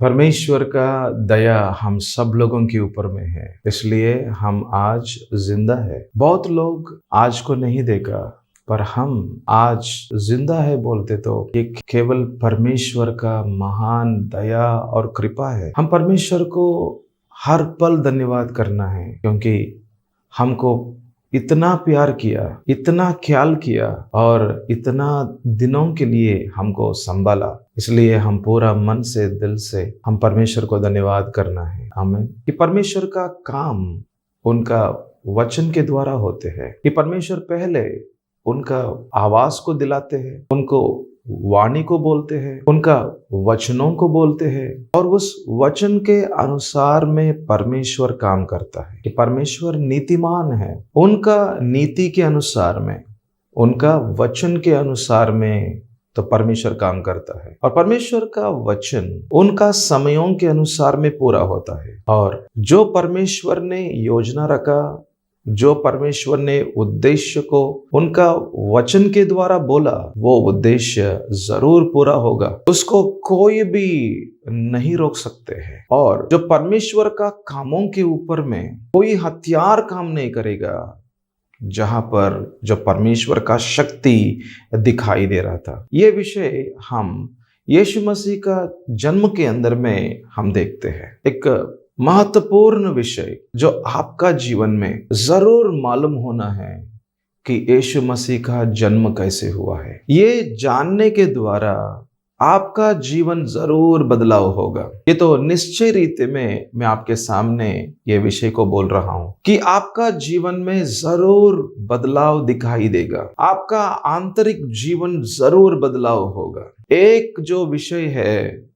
परमेश्वर का दया हम सब लोगों के ऊपर में है, इसलिए हम आज जिंदा है। बहुत लोग आज को नहीं देखा, पर हम आज जिंदा है बोलते तो ये केवल परमेश्वर का महान दया और कृपा है। हम परमेश्वर को हर पल धन्यवाद करना है, क्योंकि हमको इतना प्यार किया, इतना ख्याल किया और इतना दिनों के लिए हमको संभाला। इसलिए हम पूरा मन से, दिल से हम परमेश्वर को धन्यवाद करना है। आमीन। कि परमेश्वर का काम उनका वचन के द्वारा होते हैं। कि परमेश्वर पहले उनका आवाज को दिलाते हैं, उनको वाणी को बोलते हैं, उनका वचनों को बोलते हैं, और उस वचन के अनुसार में परमेश्वर काम करता है। कि परमेश्वर नीतिमान है, उनका नीति के अनुसार में, उनका वचन के अनुसार में तो परमेश्वर काम करता है। और परमेश्वर का वचन उनका समयों के अनुसार में पूरा होता है। और जो परमेश्वर ने योजना रखा, जो परमेश्वर ने उद्देश्य को उनका वचन के द्वारा बोला, वो उद्देश्य जरूर पूरा होगा। उसको कोई भी नहीं रोक सकते हैं। और जो परमेश्वर का कामों के ऊपर में कोई हथियार काम नहीं करेगा, जहां पर जो परमेश्वर का शक्ति दिखाई दे रहा था। ये विषय हम यीशु मसीह का जन्म के अंदर में हम देखते हैं। एक महत्वपूर्ण विषय जो आपका जीवन में जरूर मालूम होना है कि यीशु मसीह का जन्म कैसे हुआ है। ये जानने के द्वारा आपका जीवन जरूर बदलाव होगा। ये तो निश्चय रीति में मैं आपके सामने ये विषय को बोल रहा हूं कि आपका जीवन में जरूर बदलाव दिखाई देगा। आपका आंतरिक जीवन जरूर बदलाव होगा। एक जो विषय है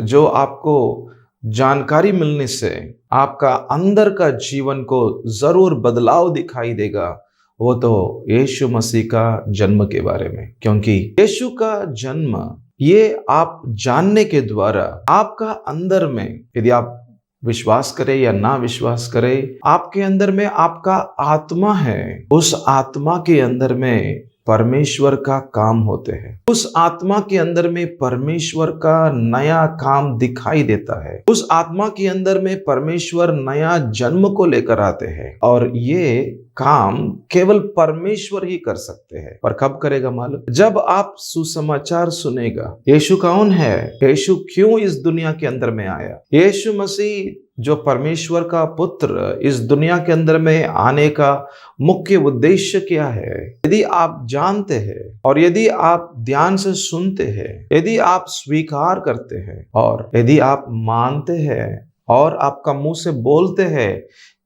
जो आपको जानकारी मिलने से आपका अंदर का जीवन को जरूर बदलाव दिखाई देगा, वो तो यीशु मसीह का जन्म के बारे में। क्योंकि यीशु का जन्म ये आप जानने के द्वारा आपका अंदर में, यदि आप विश्वास करें या ना विश्वास करें, आपके अंदर में आपका आत्मा है, उस आत्मा के अंदर में परमेश्वर का काम होते हैं। उस आत्मा के अंदर में परमेश्वर का नया काम दिखाई देता है। उस आत्मा के अंदर में परमेश्वर नया जन्म को लेकर आते हैं। और ये काम केवल परमेश्वर ही कर सकते हैं। पर कब करेगा मालूम? जब आप सुसमाचार सुनेगा। यीशु कौन है? यीशु क्यों इस दुनिया के अंदर में आया? यीशु मसीह जो परमेश्वर का पुत्र इस दुनिया के अंदर में आने का मुख्य उद्देश्य क्या है? यदि आप जानते हैं और यदि आप ध्यान से सुनते हैं, यदि आप स्वीकार करते हैं और यदि आप मानते हैं और आपका मुंह से बोलते हैं,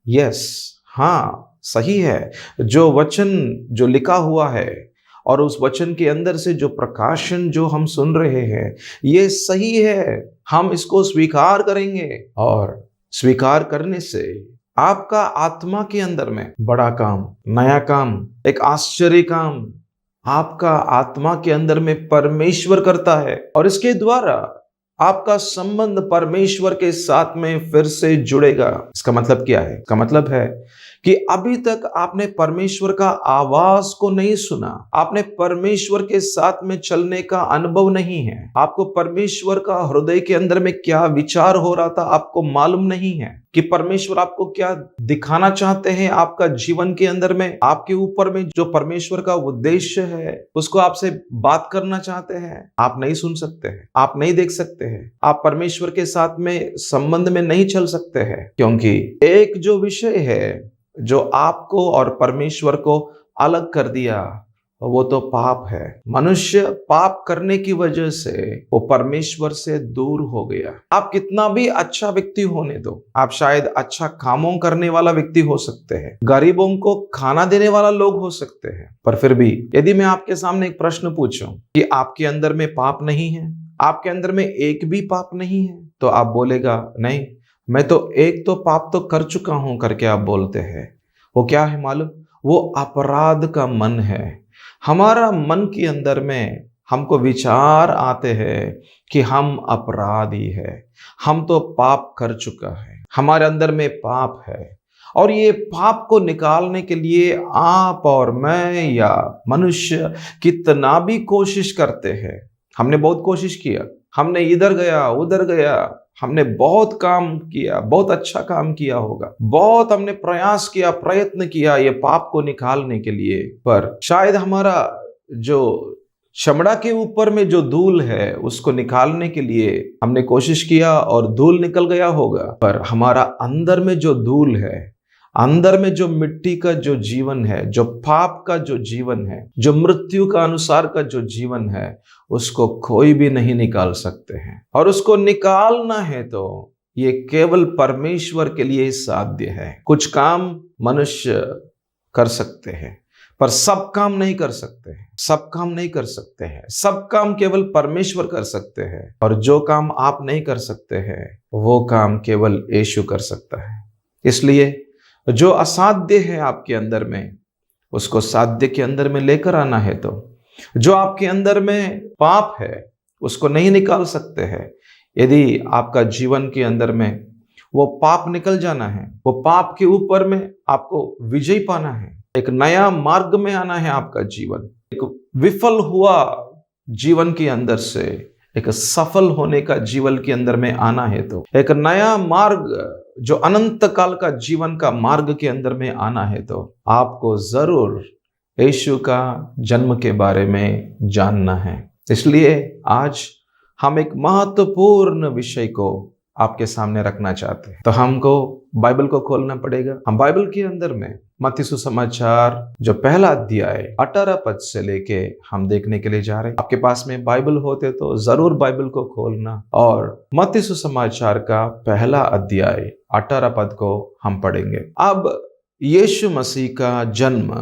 यस, हाँ सही है, जो वचन जो लिखा हुआ है और उस वचन के अंदर से जो प्रकाशन जो हम सुन रहे हैं, ये सही है, हम इसको स्वीकार करेंगे। और स्वीकार करने से आपका आत्मा के अंदर में बड़ा काम, नया काम, एक आश्चर्य काम आपका आत्मा के अंदर में परमेश्वर करता है। और इसके द्वारा आपका संबंध परमेश्वर के साथ में फिर से जुड़ेगा। इसका मतलब क्या है? इसका मतलब है कि अभी तक आपने परमेश्वर का आवाज को नहीं सुना, आपने परमेश्वर के साथ में चलने का अनुभव नहीं है, आपको परमेश्वर का हृदय के अंदर में क्या विचार हो रहा था आपको मालूम नहीं है, कि परमेश्वर आपको क्या दिखाना चाहते हैं आपका जीवन के अंदर में, आपके ऊपर में जो परमेश्वर का उद्देश्य है उसको आपसे बात करना चाहते हैं। आप नहीं सुन सकते हैं, आप नहीं देख सकते हैं, आप परमेश्वर के साथ में संबंध में नहीं चल सकते हैं। क्योंकि एक जो विषय है जो आपको और परमेश्वर को अलग कर दिया, वो तो पाप है। मनुष्य पाप करने की वजह से वो परमेश्वर से दूर हो गया। आप कितना भी अच्छा व्यक्ति होने दो, आप शायद अच्छा कामों करने वाला व्यक्ति हो सकते हैं, गरीबों को खाना देने वाला लोग हो सकते हैं, पर फिर भी यदि मैं आपके सामने एक प्रश्न पूछूं कि आपके अंदर में पाप नहीं है, आपके अंदर में एक भी पाप नहीं है, तो आप बोलेगा नहीं, मैं तो एक तो पाप तो कर चुका हूं करके आप बोलते हैं। वो क्या है मालूम? वो अपराध का मन है। हमारा मन के अंदर में हमको विचार आते हैं कि हम अपराधी है, हम तो पाप कर चुका है, हमारे अंदर में पाप है। और ये पाप को निकालने के लिए आप और मैं या मनुष्य कितना भी कोशिश करते हैं। हमने बहुत कोशिश किया, हमने इधर गया उधर गया, हमने बहुत काम किया, बहुत अच्छा काम किया होगा, बहुत हमने प्रयास किया, प्रयत्न किया ये पाप को निकालने के लिए, पर शायद हमारा जो चमड़ा के ऊपर में जो धूल है उसको निकालने के लिए हमने कोशिश किया और धूल निकल गया होगा, पर हमारा अंदर में जो धूल है, अंदर में जो मिट्टी का जो जीवन है, जो पाप का जो जीवन है, जो मृत्यु का अनुसार का जो जीवन है, उसको कोई भी नहीं निकाल सकते हैं। और उसको निकालना है तो ये केवल परमेश्वर के लिए ही साध्य है। कुछ काम मनुष्य कर सकते हैं पर सब काम नहीं कर सकते हैं, सब काम नहीं कर सकते हैं, सब काम केवल परमेश्वर कर सकते हैं। और जो काम आप नहीं कर सकते हैं वो काम केवल यीशु कर सकता है। इसलिए जो असाध्य है आपके अंदर में, उसको साध्य के अंदर में लेकर आना है। तो जो आपके अंदर में पाप है उसको नहीं निकाल सकते हैं। यदि आपका जीवन के अंदर में वो पाप निकल जाना है, वो पाप के ऊपर में आपको विजय पाना है, एक नया मार्ग में आना है, आपका जीवन एक विफल हुआ जीवन के अंदर से एक सफल होने का जीवन के अंदर में आना है, तो एक नया मार्ग जो अनंत काल का जीवन का मार्ग के अंदर में आना है, तो आपको जरूर यीशु का जन्म के बारे में जानना है। इसलिए आज हम एक महत्वपूर्ण विषय को आपके सामने रखना चाहते हैं। तो हमको बाइबल को खोलना पड़ेगा। हम बाइबल के अंदर में मत्ती सुसमाचार जो पहला अध्याय 18 पद से लेके हम देखने के लिए जा रहे हैं। आपके पास में बाइबल होते तो जरूर बाइबल को खोलना और मत्ती सुसमाचार का पहला अध्याय 18 पद को हम पढ़ेंगे। अब यीशु मसीह का जन्म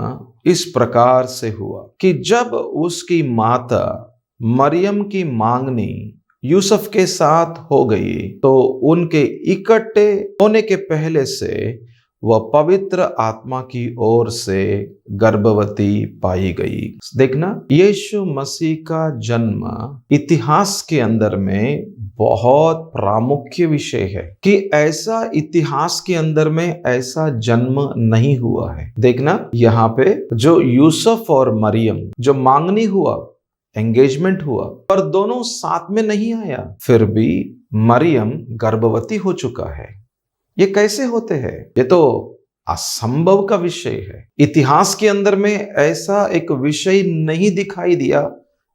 इस प्रकार से हुआ कि जब उसकी माता मरियम की मांगनी यूसुफ के साथ हो गई, तो उनके इकट्ठे होने के पहले से वह पवित्र आत्मा की ओर से गर्भवती पाई गई। देखना, यीशु मसीह का जन्म इतिहास के अंदर में बहुत प्रामुख्य विषय है कि ऐसा इतिहास के अंदर में ऐसा जन्म नहीं हुआ है। देखना, यहाँ पे जो यूसुफ और मरियम जो मांगनी हुआ, एंगेजमेंट हुआ, पर दोनों साथ में नहीं आया, फिर भी मरियम गर्भवती हो चुका है। ये कैसे होते हैं? ये तो असंभव का विषय है। इतिहास के अंदर में ऐसा एक विषय नहीं दिखाई दिया,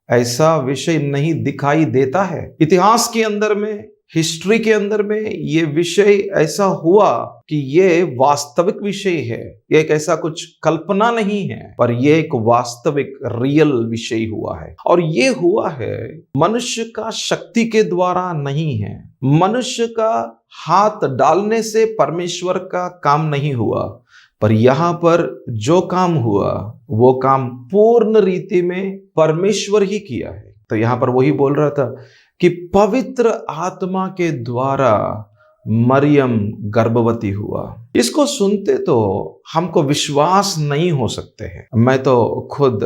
ऐसा विषय नहीं दिखाई देता है। इतिहास के अंदर में, हिस्ट्री के अंदर में ये विषय ऐसा हुआ कि ये वास्तविक विषय है। ये एक ऐसा कुछ कल्पना नहीं है, पर ये एक वास्तविक रियल विषय हुआ है। और ये हुआ है मनुष्य का शक्ति के द्वारा नहीं है, मनुष्य का हाथ डालने से परमेश्वर का काम नहीं हुआ, पर यहाँ पर जो काम हुआ वो काम पूर्ण रीति में परमेश्वर ही किया है। तो यहाँ पर वही बोल रहा था कि पवित्र आत्मा के द्वारा मरियम गर्भवती हुआ। इसको सुनते तो हमको विश्वास नहीं हो सकते हैं। मैं तो खुद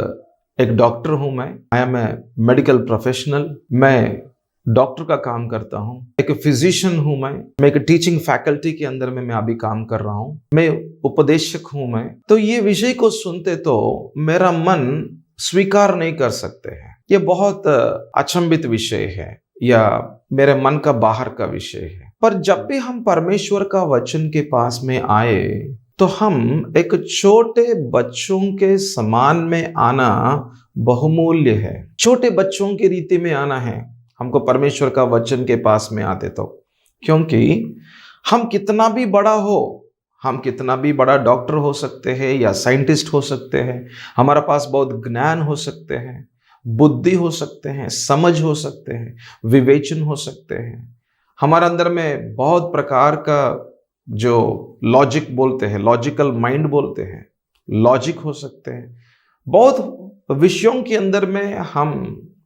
एक डॉक्टर हूं, मैं I am a medical professional, मैं डॉक्टर का काम करता हूं, एक फिजिशियन हूं, मैं एक टीचिंग फैकल्टी के अंदर में मैं अभी काम कर रहा हूं, मैं उपदेशक हूं। मैं तो ये विषय को सुनते तो मेरा मन स्वीकार नहीं कर सकते हैं। ये बहुत अचंभित विषय है या मेरे मन का बाहर का विषय है। पर जब भी हम परमेश्वर का वचन के पास में आए तो हम एक छोटे बच्चों के समान में आना बहुमूल्य है। छोटे बच्चों की रीति में आना है हमको परमेश्वर का वचन के पास में आते तो, क्योंकि हम कितना भी बड़ा हो, हम कितना भी बड़ा डॉक्टर हो सकते हैं या साइंटिस्ट हो सकते हैं, हमारा पास बहुत ज्ञान हो सकते हैं, बुद्धि हो सकते हैं, समझ हो सकते हैं, विवेचन हो सकते हैं, हमारे अंदर में बहुत प्रकार का जो लॉजिक बोलते हैं, लॉजिकल माइंड बोलते हैं, लॉजिक हो सकते हैं, बहुत विषयों के अंदर में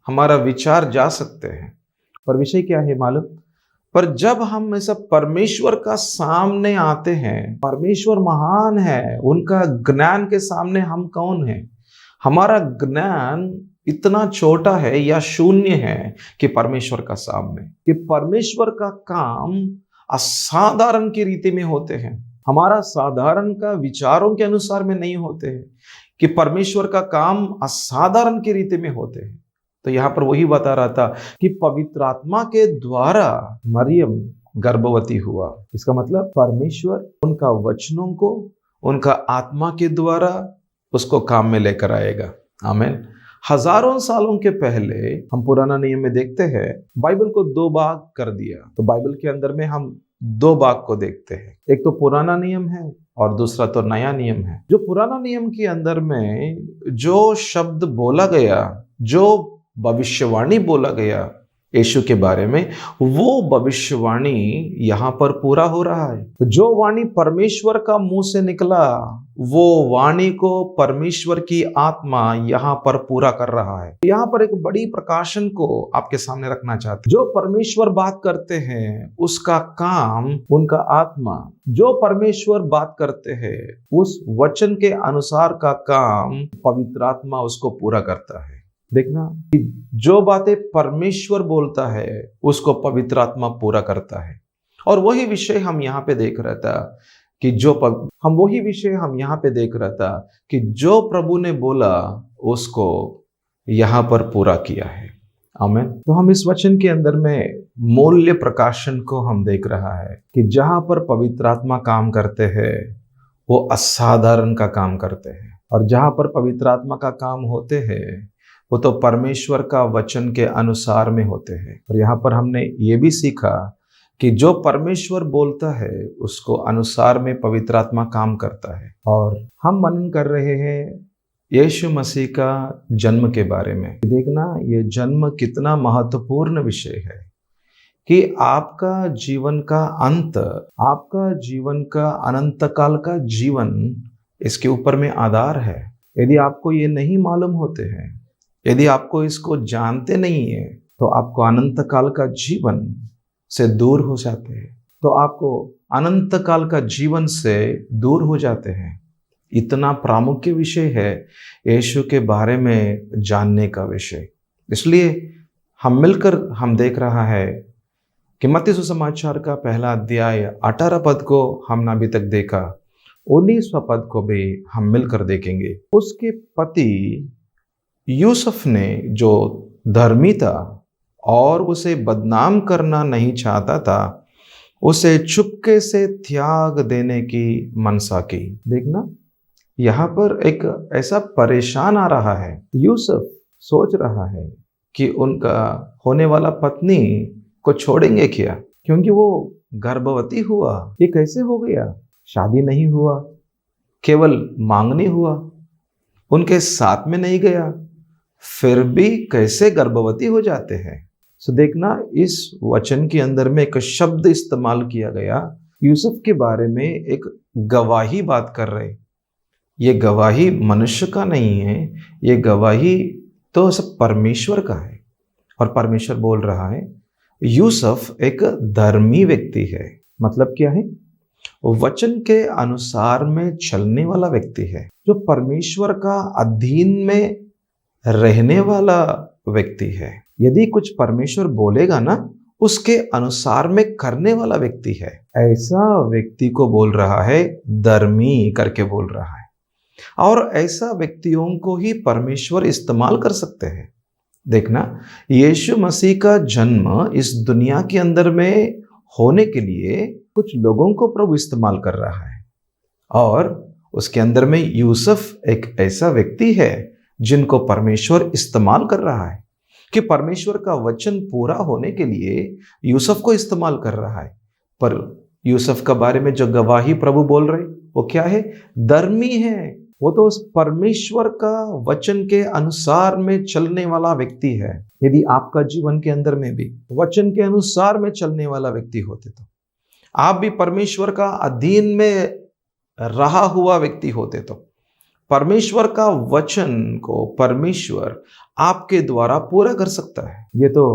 हमारा विचार जा सकते हैं। पर विषय क्या है मालूम? पर जब हम ऐसा परमेश्वर का सामने आते हैं, परमेश्वर महान है, उनका ज्ञान के सामने हम कौन है? हमारा ज्ञान इतना छोटा है या शून्य है कि परमेश्वर का सामने, कि परमेश्वर का काम असाधारण की रीति में होते हैं, हमारा साधारण का विचारों के अनुसार में नहीं होते हैं, कि परमेश्वर का काम असाधारण की रीति में होते हैं। तो यहाँ पर वही बता रहा था कि पवित्र आत्मा के द्वारा मरियम गर्भवती हुआ। इसका मतलब परमेश्वर उनका वचनों को उनका आत्मा के द्वारा उसको काम में लेकर आएगा। आमीन। हजारों सालों के पहले हम पुराना नियम में देखते हैं, बाइबल को दो भाग कर दिया। तो बाइबल के अंदर में हम दो भाग को देखते हैं, एक तो पुराना नियम है और दूसरा तो नया नियम है। जो पुराना नियम के अंदर में जो शब्द बोला गया, जो भविष्यवाणी बोला गया यीशु के बारे में, वो भविष्यवाणी यहाँ पर पूरा हो रहा है। जो वाणी परमेश्वर का मुंह से निकला, वो वाणी को परमेश्वर की आत्मा यहाँ पर पूरा कर रहा है। यहाँ पर एक बड़ी प्रकाशन को आपके सामने रखना चाहते हैं। जो परमेश्वर बात करते हैं उसका काम उनका आत्मा, जो परमेश्वर बात करते हैं उस वचन के अनुसार का काम पवित्र आत्मा उसको पूरा करता है। देखना कि जो बातें परमेश्वर बोलता है उसको पवित्र आत्मा पूरा करता है। और वही विषय हम यहाँ पे देख रहा था कि जो प्रभु ने बोला उसको यहाँ पर पूरा किया है। आमीन। तो हम इस वचन के अंदर में मूल्य प्रकाशन को हम देख रहा है कि जहाँ पर पवित्र आत्मा काम करते हैं वो असाधारण का काम करते हैं, और जहाँ पर पवित्र आत्मा का काम होते हैं वो तो परमेश्वर का वचन के अनुसार में होते हैं। और यहाँ पर हमने ये भी सीखा कि जो परमेश्वर बोलता है उसको अनुसार में पवित्र आत्मा काम करता है। और हम मनन कर रहे हैं यीशु मसीह का जन्म के बारे में। देखना ये जन्म कितना महत्वपूर्ण विषय है कि आपका जीवन का अंत, आपका जीवन का अनंत काल का जीवन इसके ऊपर में आधार है। यदि आपको ये नहीं मालूम होते हैं, यदि आपको इसको जानते नहीं है, तो आपको अनंत काल का जीवन से दूर हो जाते हैं। इतना प्रामुख्य विषय है यीशु के बारे में जानने का विषय। इसलिए हम मिलकर हम देख रहा है कि मत्ती सुसमाचार का पहला अध्याय 18 पद को हमने अभी तक देखा, 19वां पद को भी हम मिलकर देखेंगे। उसके पति यूसुफ ने, जो धर्मी था और उसे बदनाम करना नहीं चाहता था, उसे चुपके से त्याग देने की मनसा की। देखना यहाँ पर एक ऐसा परेशान आ रहा है। यूसुफ सोच रहा है कि उनका होने वाला पत्नी को छोड़ेंगे क्या, क्योंकि वो गर्भवती हुआ। ये कैसे हो गया? शादी नहीं हुआ, केवल मांगनी हुआ, उनके साथ में नहीं गया, फिर भी कैसे गर्भवती हो जाते हैं। सो देखना इस वचन के अंदर में एक शब्द इस्तेमाल किया गया, यूसुफ के बारे में एक गवाही बात कर रहे। ये गवाही मनुष्य का नहीं है, ये गवाही तो सब परमेश्वर का है। और परमेश्वर बोल रहा है यूसुफ एक धर्मी व्यक्ति है। मतलब क्या है? वचन के अनुसार में चलने वाला व्यक्ति है, जो परमेश्वर का अधीन में रहने वाला व्यक्ति है। यदि कुछ परमेश्वर बोलेगा ना, उसके अनुसार में करने वाला व्यक्ति है। ऐसा व्यक्ति को बोल रहा है धर्मी करके बोल रहा है। और ऐसा व्यक्तियों को ही परमेश्वर इस्तेमाल कर सकते हैं। देखना यीशु मसीह का जन्म इस दुनिया के अंदर में होने के लिए कुछ लोगों को प्रभु इस्तेमाल कर रहा है, और उसके अंदर में यूसुफ एक ऐसा व्यक्ति है जिनको परमेश्वर इस्तेमाल कर रहा है, कि परमेश्वर का वचन पूरा होने के लिए यूसुफ को इस्तेमाल कर रहा है। पर यूसुफ के बारे में जो गवाही प्रभु बोल रहे वो क्या है? धर्मी है। वो तो उस परमेश्वर का वचन के अनुसार में चलने वाला व्यक्ति है। यदि आपका जीवन के अंदर में भी वचन के अनुसार में चलने वाला व्यक्ति होते, तो आप भी परमेश्वर का अधीन में रहा हुआ व्यक्ति होते, तो परमेश्वर का वचन को परमेश्वर आपके द्वारा पूरा कर सकता है। ये तो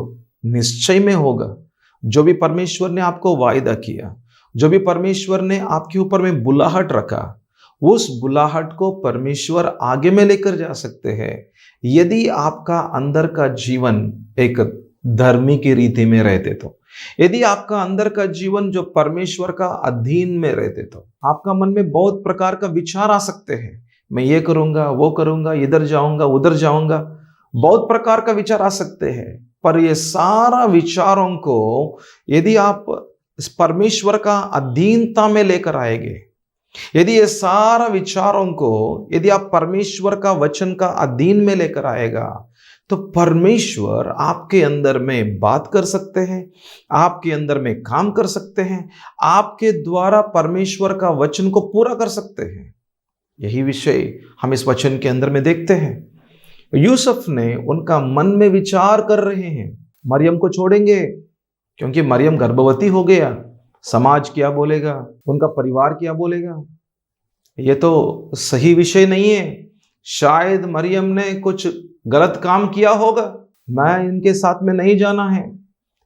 निश्चय में होगा। जो भी परमेश्वर ने आपको वायदा किया, जो भी परमेश्वर ने आपके ऊपर में बुलाहट रखा, उस बुलाहट को परमेश्वर आगे में लेकर जा सकते हैं, यदि आपका अंदर का जीवन एक धर्मी की रीति में रहते तो। यदि आपका अंदर का जीवन जो परमेश्वर का अधीन में रहते, तो आपका मन में बहुत प्रकार का विचार आ सकते हैं। मैं ये करूंगा, वो करूंगा, इधर जाऊंगा, उधर जाऊंगा, बहुत प्रकार का विचार आ सकते हैं। पर ये सारा विचारों को यदि आप इस परमेश्वर का अधीनता में लेकर आएंगे, यदि ये सारा विचारों को यदि आप परमेश्वर का वचन का अधीन में लेकर आएगा, तो परमेश्वर आपके अंदर में बात कर सकते हैं, आपके अंदर में काम कर सकते हैं, आपके द्वारा परमेश्वर का वचन को पूरा कर सकते हैं। यही विषय हम इस वचन के अंदर में देखते हैं। यूसुफ ने उनका मन में विचार कर रहे हैं, मरियम को छोड़ेंगे क्योंकि मरियम गर्भवती हो गया, समाज क्या बोलेगा, उनका परिवार क्या बोलेगा। ये तो सही विषय नहीं है, शायद मरियम ने कुछ गलत काम किया होगा, मैं इनके साथ में नहीं जाना है।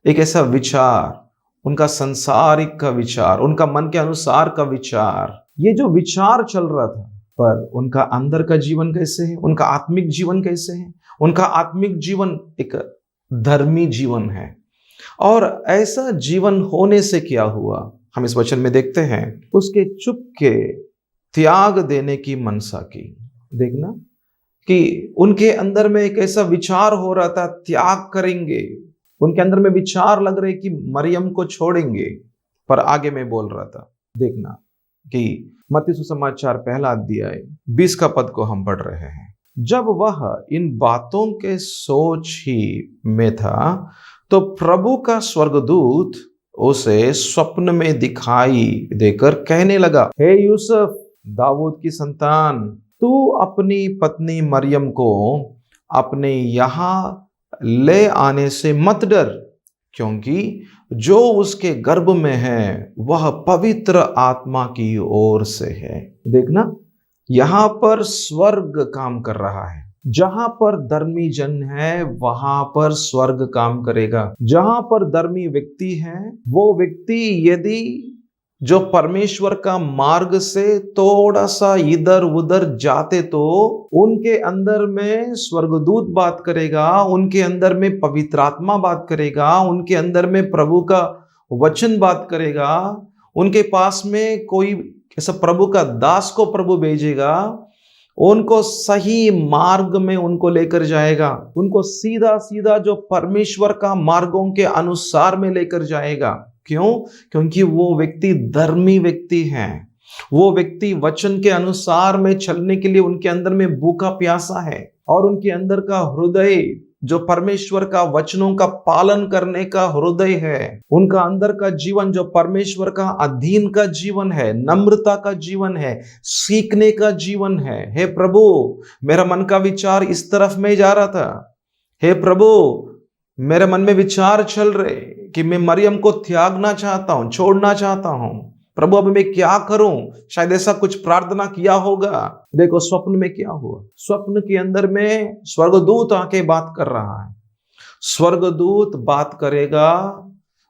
एक ऐसा विचार, उनका संसारिक का विचार, उनका मन के अनुसार का विचार, ये जो विचार चल रहा था, पर उनका अंदर का जीवन कैसे है, उनका आत्मिक जीवन कैसे है। उनका आत्मिक जीवन एक धर्मी जीवन है, और ऐसा जीवन होने से क्या हुआ हम इस वचन में देखते हैं। उसके चुपके त्याग देने की मनसा की। देखना कि उनके अंदर में एक ऐसा विचार हो रहा था, त्याग करेंगे। उनके अंदर में विचार लग रहे कि मरियम को छोड़ेंगे, पर आगे में बोल रहा था। देखना कि मत्ती सुसमाचार 1 अध्याय 20 का पद को हम पढ़ रहे हैं। जब वह इन बातों के सोच ही में था, तो प्रभु का स्वर्गदूत उसे स्वप्न में दिखाई देकर कहने लगा, हे यूसुफ, दाऊद की संतान, तू अपनी पत्नी मरियम को अपने यहाँ ले आने से मत डर, क्योंकि जो उसके गर्भ में है वह पवित्र आत्मा की ओर से है। देखना, यहां पर स्वर्ग काम कर रहा है। जहां पर धर्मी जन है वहां पर स्वर्ग काम करेगा। जहां पर धर्मी व्यक्ति है, वो व्यक्ति यदि जो परमेश्वर का मार्ग से थोड़ा सा इधर उधर जाते, तो उनके अंदर में स्वर्गदूत बात करेगा, उनके अंदर में पवित्र आत्मा बात करेगा, उनके अंदर में प्रभु का वचन बात करेगा, उनके पास में कोई ऐसा प्रभु का दास को प्रभु भेजेगा, उनको सही मार्ग में उनको लेकर जाएगा, उनको सीधा सीधा जो परमेश्वर का मार्गों के अनुसार में लेकर जाएगा। क्यों? क्योंकि वो व्यक्ति धर्मी व्यक्ति है, वो व्यक्ति वचन के अनुसार में चलने के लिए उनके अंदर में भूखा प्यासा है, और उनके अंदर का हृदय जो परमेश्वर का वचनों का पालन करने का हृदय है, उनका अंदर का जीवन जो परमेश्वर का अधीन का जीवन है, नम्रता का जीवन है, सीखने का जीवन है। हे प्रभु, मेरा मन का विचार इस तरफ में जा रहा था। हे प्रभु, मेरे मन में विचार चल रहे कि मैं मरियम को त्यागना चाहता हूं, छोड़ना चाहता हूं। प्रभु, अब मैं क्या करूं? शायद ऐसा कुछ प्रार्थना किया होगा। देखो स्वप्न में क्या हुआ। स्वप्न के अंदर में स्वर्गदूत आके बात कर रहा है। स्वर्गदूत बात करेगा,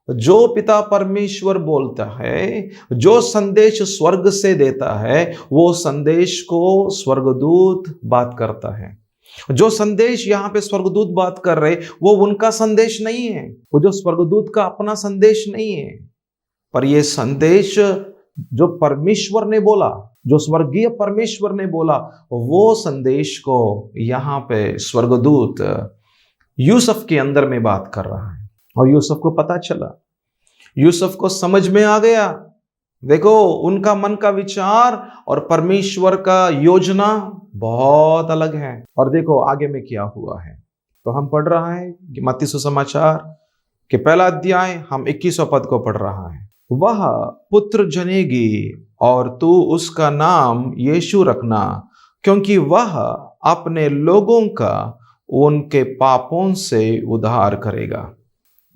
जो पिता परमेश्वर बोलता है, जो संदेश स्वर्ग से देता है, वो संदेश को स्वर्गदूत बात करता है। जो संदेश यहाँ पे स्वर्गदूत बात कर रहे, वो उनका संदेश नहीं है, वो जो स्वर्गदूत का अपना संदेश नहीं है, पर ये संदेश जो परमेश्वर ने बोला, जो स्वर्गीय परमेश्वर ने बोला, वो संदेश को यहाँ पे स्वर्गदूत यूसुफ के अंदर में बात कर रहा है। और यूसुफ को पता चला, यूसुफ को समझ में आ गया। देखो, उनका मन का विचार और परमेश्वर का योजना बहुत अलग है। और देखो आगे में क्या हुआ है, तो हम पढ़ रहा है कि मत्ती सुसमाचार के 1 अध्याय हम 21 पद को पढ़ रहा है। वह पुत्र जनेगी और तू उसका नाम यीशु रखना, क्योंकि वह अपने लोगों का उनके पापों से उद्धार करेगा।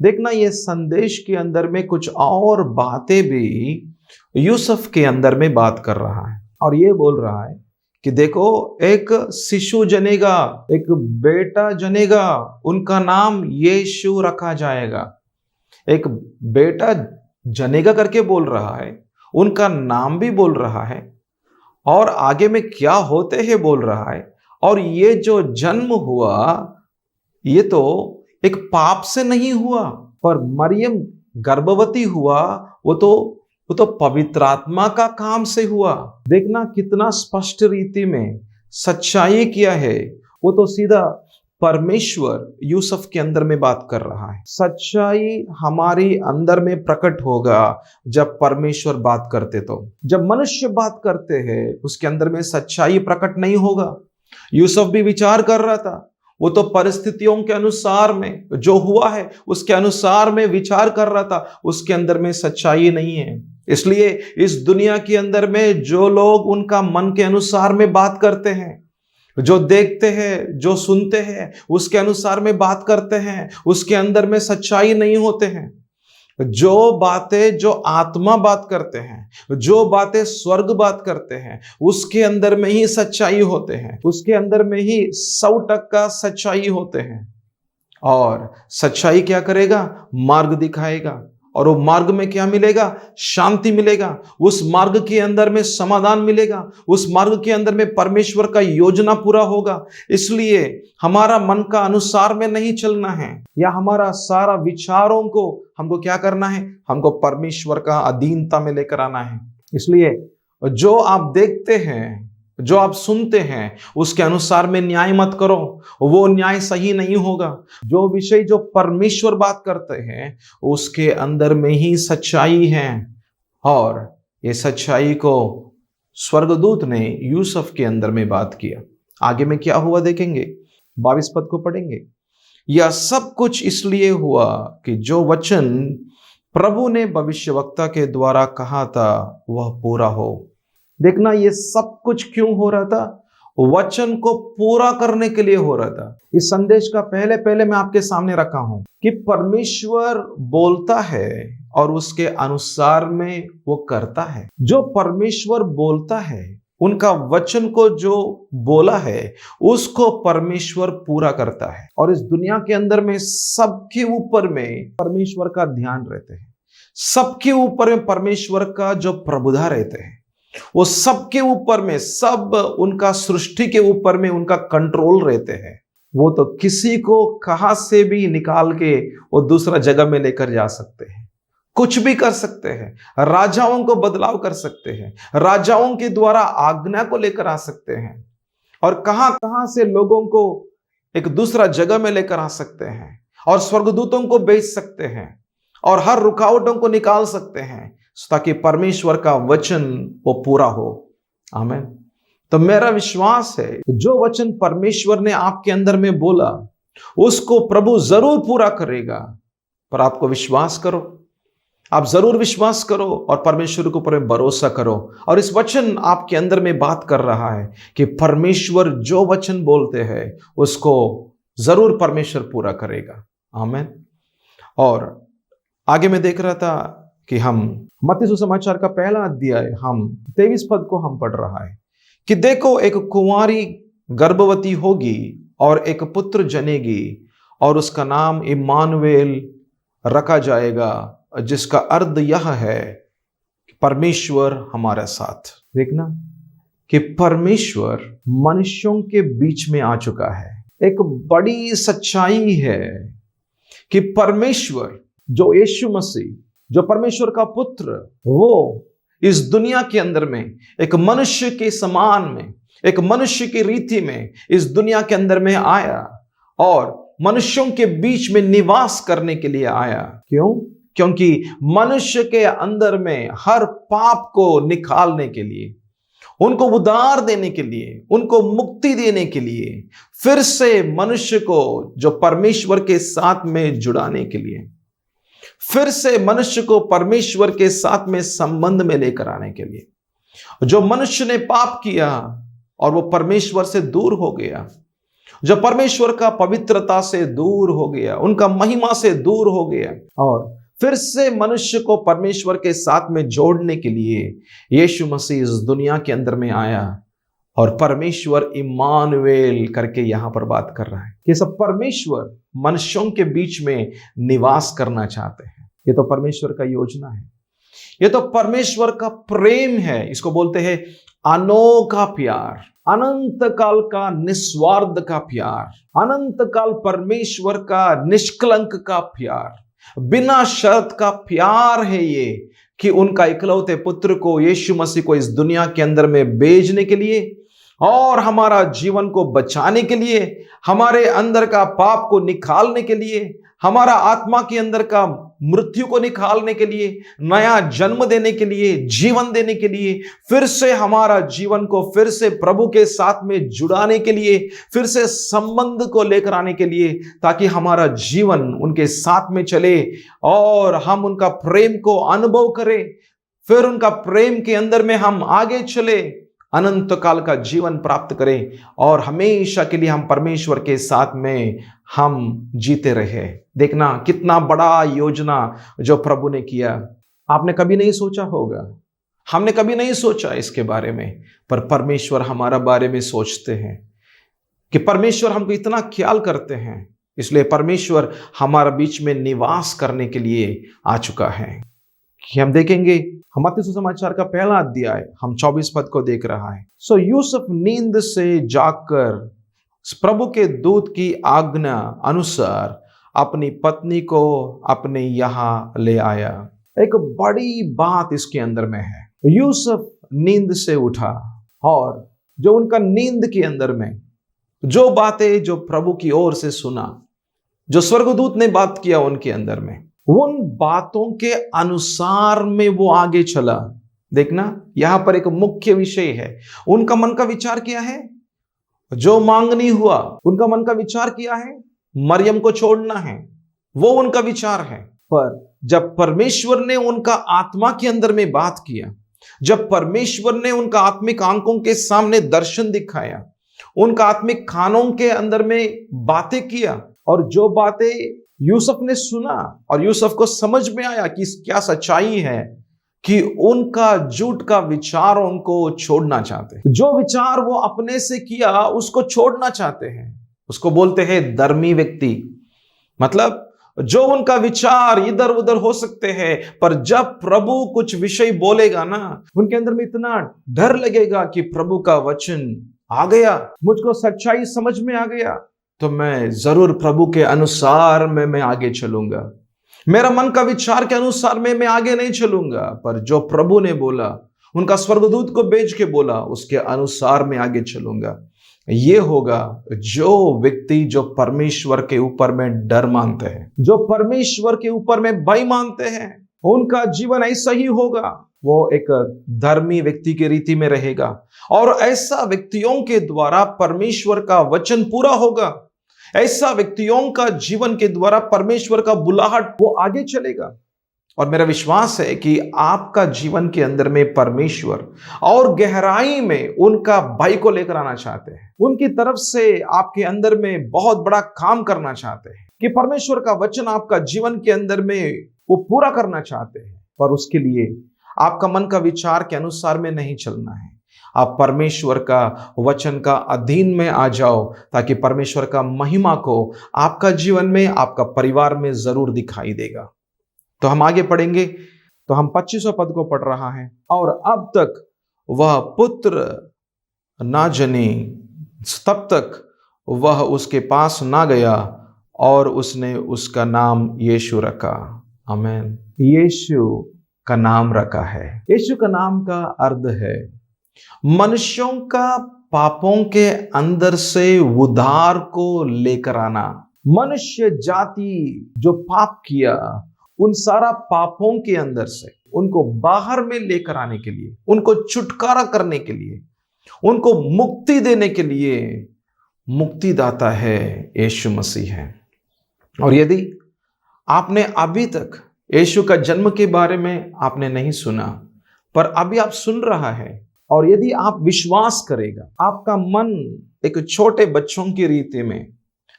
देखना, ये संदेश के अंदर में कुछ और बातें भी यूसुफ के अंदर में बात कर रहा है, और ये बोल रहा है कि देखो, एक शिशु जनेगा, एक बेटा जनेगा, उनका नाम यीशु रखा जाएगा। एक बेटा जनेगा करके बोल रहा है, उनका नाम भी बोल रहा है, और आगे में क्या होते हैं बोल रहा है। और ये जो जन्म हुआ, ये तो एक पाप से नहीं हुआ, पर मरियम गर्भवती हुआ, वो तो पवित्र आत्मा का काम से हुआ। देखना कितना स्पष्ट रीति में सच्चाई किया है। वो तो सीधा परमेश्वर यूसुफ के अंदर में बात कर रहा है। सच्चाई हमारी अंदर में प्रकट होगा जब परमेश्वर बात करते, तो जब मनुष्य बात करते हैं उसके अंदर में सच्चाई प्रकट नहीं होगा। यूसुफ भी विचार कर रहा था, वो तो परिस्थितियों के अनुसार में जो हुआ है उसके अनुसार में विचार कर रहा था, उसके अंदर में सच्चाई नहीं है। इसलिए इस दुनिया के अंदर में जो लोग उनका मन के अनुसार में बात करते हैं, जो देखते हैं, जो सुनते हैं, उसके अनुसार में बात करते हैं, उसके अंदर में सच्चाई नहीं होते हैं। जो बातें जो आत्मा बात करते हैं, जो बातें स्वर्ग बात करते हैं, उसके अंदर में ही सच्चाई होते हैं, उसके अंदर में ही 100% सच्चाई होते हैं। और सच्चाई क्या करेगा? मार्ग दिखाएगा। और वो मार्ग में क्या मिलेगा? शांति मिलेगा। उस मार्ग के अंदर में समाधान मिलेगा। उस मार्ग के अंदर में परमेश्वर का योजना पूरा होगा। इसलिए हमारा मन का अनुसार में नहीं चलना है, या हमारा सारा विचारों को हमको क्या करना है? हमको परमेश्वर का अधीनता में लेकर आना है। इसलिए जो आप देखते हैं, जो आप सुनते हैं, उसके अनुसार में न्याय मत करो, वो न्याय सही नहीं होगा। जो विषय जो परमेश्वर बात करते हैं उसके अंदर में ही सच्चाई है। और ये सच्चाई को स्वर्गदूत ने यूसुफ के अंदर में बात किया। आगे में क्या हुआ देखेंगे, 22 पद को पढ़ेंगे। यह सब कुछ इसलिए हुआ कि जो वचन प्रभु ने भविष्यवक्ता के द्वारा कहा था वह पूरा हो। देखना, ये सब कुछ क्यों हो रहा था? वचन को पूरा करने के लिए हो रहा था। इस संदेश का पहले मैं आपके सामने रखा हूं कि परमेश्वर बोलता है और उसके अनुसार में वो करता है। जो परमेश्वर बोलता है, उनका वचन को जो बोला है उसको परमेश्वर पूरा करता है। और इस दुनिया के अंदर में सबके ऊपर में परमेश्वर का ध्यान रहते हैं, सबके ऊपर में परमेश्वर का जो प्रभुता रहते हैं, वो सबके ऊपर में, सब उनका सृष्टि के ऊपर में उनका कंट्रोल रहते हैं। वो तो किसी को कहां से भी निकाल के वो दूसरा जगह में लेकर जा सकते हैं, कुछ भी कर सकते हैं, राजाओं को बदलाव कर सकते हैं, राजाओं के द्वारा आज्ञा को लेकर आ सकते हैं, और कहां कहां से लोगों को एक दूसरा जगह में लेकर आ सकते हैं, और स्वर्गदूतों को भेज सकते हैं, और हर रुकावटों को निकाल सकते हैं, ताकि परमेश्वर का वचन वो पूरा हो। आमीन। तो मेरा विश्वास है जो वचन परमेश्वर ने आपके अंदर में बोला उसको प्रभु जरूर पूरा करेगा। पर आपको विश्वास करो, आप जरूर विश्वास करो और परमेश्वर के ऊपर भरोसा करो। और इस वचन आपके अंदर में बात कर रहा है कि परमेश्वर जो वचन बोलते हैं उसको जरूर परमेश्वर पूरा करेगा। आमीन। और आगे मैं देख रहा था कि हम मत्ती सुसमाचार का पहला अध्याय हम 23 पद को हम पढ़ रहा है कि देखो, एक कुंवारी गर्भवती होगी और एक पुत्र जनेगी और उसका नाम इम्मानुएल रखा जाएगा, जिसका अर्थ यह है परमेश्वर हमारे साथ। देखना कि परमेश्वर मनुष्यों के बीच में आ चुका है। एक बड़ी सच्चाई है कि परमेश्वर जो यीशु मसीह, जो परमेश्वर का पुत्र, वो इस दुनिया के अंदर में एक मनुष्य के समान में, एक मनुष्य की रीति में इस दुनिया के अंदर में आया और मनुष्यों के बीच में निवास करने के लिए आया। क्यों? क्योंकि मनुष्य के अंदर में हर पाप को निकालने के लिए, उनको उद्धार देने के लिए, उनको मुक्ति देने के लिए, फिर से मनुष्य को जो परमेश्वर के साथ में जुड़ाने के लिए, फिर से मनुष्य को परमेश्वर के साथ में संबंध में लेकर आने के लिए। जो मनुष्य ने पाप किया और वो परमेश्वर से दूर हो गया, जो परमेश्वर का पवित्रता से दूर हो गया, उनका महिमा से दूर हो गया, और फिर से मनुष्य को परमेश्वर के साथ में जोड़ने के लिए यीशु मसीह इस दुनिया के अंदर में आया। और परमेश्वर इम्मानुएल करके यहां पर बात कर रहा है कि सब परमेश्वर मनुष्यों के बीच में निवास करना चाहते हैं। ये तो परमेश्वर का योजना है, ये तो परमेश्वर का प्रेम है। इसको बोलते हैं अनोखा प्यार, अनंत काल का निस्वार्थ का प्यार, अनंत काल परमेश्वर का निष्कलंक का प्यार, बिना शर्त का प्यार है ये कि उनका इकलौते पुत्र को, यीशु मसीह को इस दुनिया के अंदर में भेजने के लिए और हमारा जीवन को बचाने के लिए, हमारे अंदर का पाप को निकालने के लिए, हमारा आत्मा के अंदर का मृत्यु को निकालने के लिए, नया जन्म देने के लिए, जीवन देने के लिए, फिर से हमारा जीवन को फिर से प्रभु के साथ में जुड़ाने के लिए, फिर से संबंध को लेकर आने के लिए, ताकि हमारा जीवन उनके साथ में चले और हम उनका प्रेम को अनुभव करें, फिर उनका प्रेम के अंदर में हम आगे चले, अनंत काल का जीवन प्राप्त करें और हमेशा के लिए हम परमेश्वर के साथ में हम जीते रहे। देखना कितना बड़ा योजना जो प्रभु ने किया। आपने कभी नहीं सोचा होगा, हमने कभी नहीं सोचा इसके बारे में, पर परमेश्वर हमारा बारे में सोचते हैं कि परमेश्वर हमको इतना ख्याल करते हैं। इसलिए परमेश्वर हमारे बीच में निवास करने के लिए आ चुका है। कि हम देखेंगे हम मत्ती सुसमाचार का पहला अध्याय हम 24 पद को देख रहा है। सो यूसुफ नींद से जाकर प्रभु के दूत की आज्ञा अनुसार अपनी पत्नी को अपने यहां ले आया। एक बड़ी बात इसके अंदर में है। यूसुफ नींद से उठा और जो उनका नींद के अंदर में जो बातें जो प्रभु की ओर से सुना, जो स्वर्गदूत ने बात किया उनके अंदर में, उन बातों के अनुसार में वो आगे चला। देखना यहां पर एक मुख्य विषय है। उनका मन का विचार क्या है? जो मांगनी हुआ, उनका मन का विचार किया है मरियम को छोड़ना है, वो उनका विचार है। पर जब परमेश्वर ने उनका आत्मा के अंदर में बात किया, जब परमेश्वर ने उनका आत्मिक आंखों के सामने दर्शन दिखाया, उनका आत्मिक खानों के अंदर में बातें किया, और जो बातें यूसुफ ने सुना और यूसुफ को समझ में आया कि क्या सच्चाई है, कि उनका झूठ का विचार उनको छोड़ना चाहते हैं। जो विचार वो अपने से किया उसको छोड़ना चाहते हैं। उसको बोलते हैं धर्मी व्यक्ति। मतलब जो उनका विचार इधर उधर हो सकते हैं, पर जब प्रभु कुछ विषय बोलेगा ना, उनके अंदर में इतना डर लगेगा कि प्रभु का वचन आ गया, मुझको सच्चाई समझ में आ गया, तो मैं जरूर प्रभु के अनुसार में मैं आगे चलूंगा। मेरा मन का विचार के अनुसार में मैं आगे नहीं चलूंगा, पर जो प्रभु ने बोला, उनका स्वर्गदूत को भेज के बोला, उसके अनुसार में आगे चलूंगा। ये होगा जो व्यक्ति जो परमेश्वर के ऊपर में डर मानते हैं, जो परमेश्वर के ऊपर में भय मानते हैं, उनका जीवन ऐसा ही होगा। वो एक धर्मी व्यक्ति की रीति में रहेगा और ऐसा व्यक्तियों के द्वारा परमेश्वर का वचन पूरा होगा। ऐसा व्यक्तियों का जीवन के द्वारा परमेश्वर का बुलाहट वो आगे चलेगा। और मेरा विश्वास है कि आपका जीवन के अंदर में परमेश्वर और गहराई में उनका भय को लेकर आना चाहते हैं। उनकी तरफ से आपके अंदर में बहुत बड़ा काम करना चाहते हैं कि परमेश्वर का वचन आपका जीवन के अंदर में वो पूरा करना चाहते हैं। पर उसके लिए आपका मन का विचार के अनुसार में नहीं चलना है। आप परमेश्वर का वचन का अधीन में आ जाओ, ताकि परमेश्वर का महिमा को आपका जीवन में, आपका परिवार में जरूर दिखाई देगा। तो हम आगे पढ़ेंगे। तो हम 25वां पद को पढ़ रहा है। और अब तक वह पुत्र ना जनी, तब तक वह उसके पास ना गया और उसने उसका नाम यीशु रखा। आमीन। यीशु का नाम रखा है। यीशु का नाम का अर्थ है मनुष्यों का पापों के अंदर से उद्धार को लेकर आना। मनुष्य जाति जो पाप किया, उन सारा पापों के अंदर से उनको बाहर में लेकर आने के लिए, उनको छुटकारा करने के लिए, उनको मुक्ति देने के लिए मुक्तिदाता है यीशु मसीह है। और यदि आपने अभी तक यीशु का जन्म के बारे में आपने नहीं सुना, पर अभी आप सुन रहा है, और यदि आप विश्वास करेगा, आपका मन एक छोटे बच्चों की रीति में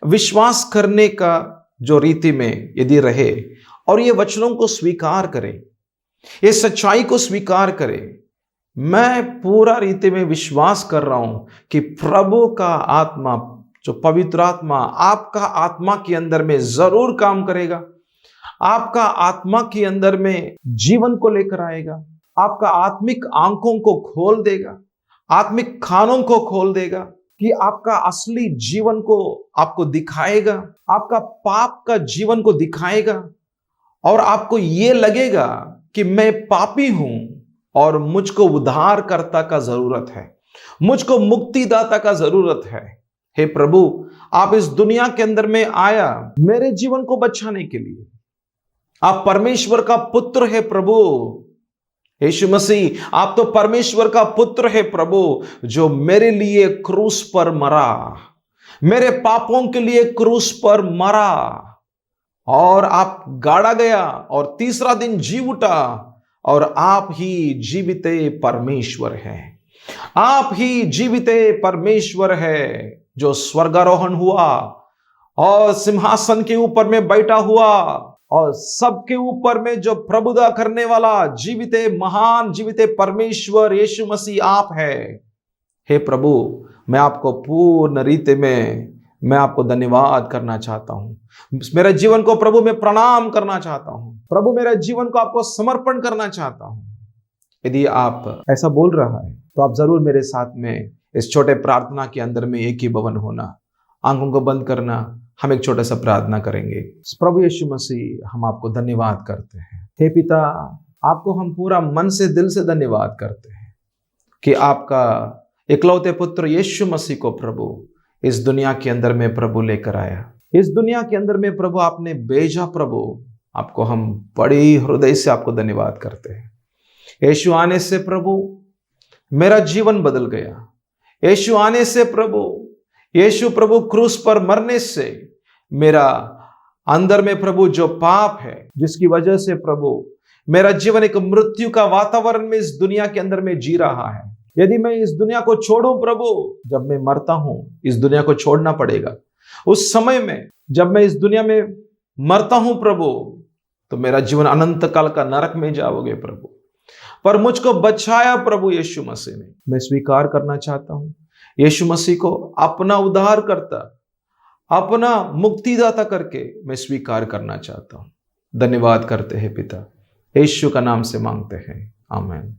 विश्वास करने का जो रीति में यदि रहे और ये वचनों को स्वीकार करे, ये सच्चाई को स्वीकार करे, मैं पूरा रीति में विश्वास कर रहा हूं कि प्रभु का आत्मा, जो पवित्र आत्मा आपका आत्मा के अंदर में जरूर काम करेगा। आपका आत्मा के अंदर में जीवन को लेकर आएगा, आपका आत्मिक आंखों को खोल देगा, आत्मिक खानों को खोल देगा, कि आपका असली जीवन को आपको दिखाएगा, आपका पाप का जीवन को दिखाएगा, और आपको ये लगेगा कि मैं पापी हूं और मुझको उद्धारकर्ता का जरूरत है। मुझको मुक्तिदाता का जरूरत है। हे प्रभु, आप इस दुनिया के अंदर में आया मेरे जीवन को बचाने के लिए। आप परमेश्वर का पुत्र है प्रभु। यीशु मसीह, आप तो परमेश्वर का पुत्र है प्रभु, जो मेरे लिए क्रूस पर मरा, मेरे पापों के लिए क्रूस पर मरा, और आप गाड़ा गया और तीसरा दिन जी उठा, और आप ही जीवित परमेश्वर हैं। आप ही जीवित परमेश्वर है, जो स्वर्गारोहण हुआ और सिंहासन के ऊपर में बैठा हुआ, और सबके ऊपर में जो प्रभुता करने वाला जीवित महान जीवित परमेश्वर यीशु मसीह आप है। हे प्रभु, मैं आपको पूर्ण रीति में मैं आपको धन्यवाद करना चाहता हूं। मेरे जीवन को प्रभु मैं प्रणाम करना चाहता हूं। प्रभु, मेरे जीवन को आपको समर्पण करना चाहता हूं। यदि आप ऐसा बोल रहा है तो आप जरूर मेरे साथ में इस छोटे प्रार्थना के अंदर में एक ही भवन होना, आंखों को बंद करना, हम एक छोटा सा प्रार्थना करेंगे। प्रभु यीशु मसीह, हम आपको धन्यवाद करते हैं। हे पिता, आपको हम पूरा मन से दिल से धन्यवाद करते हैं कि आपका इकलौते पुत्र यीशु मसीह को प्रभु इस दुनिया के अंदर में प्रभु लेकर आया। इस दुनिया के अंदर में प्रभु आपने भेजा। प्रभु, आपको हम बड़ी हृदय से आपको धन्यवाद करते हैं। यीशु आने से प्रभु मेरा जीवन बदल गया। यीशु आने से प्रभु, यीशु प्रभु क्रूस पर मरने से मेरा अंदर में प्रभु जो पाप है, जिसकी वजह से प्रभु मेरा जीवन एक मृत्यु का वातावरण में इस दुनिया के अंदर में जी रहा है। यदि मैं इस दुनिया को छोड़ूं प्रभु, जब मैं मरता हूं इस दुनिया को छोड़ना पड़ेगा। उस समय में जब मैं इस दुनिया में मरता हूं प्रभु, तो मेरा जीवन अनंत काल का नरक में जाओगे प्रभु। पर मुझको बचाया प्रभु यीशु मसीह ने। मैं स्वीकार करना चाहता हूं यीशु मसीह को अपना उद्धार करता, अपना मुक्तिदाता करके मैं स्वीकार करना चाहता हूं। धन्यवाद करते हैं पिता, यीशु का नाम से मांगते हैं, आमीन।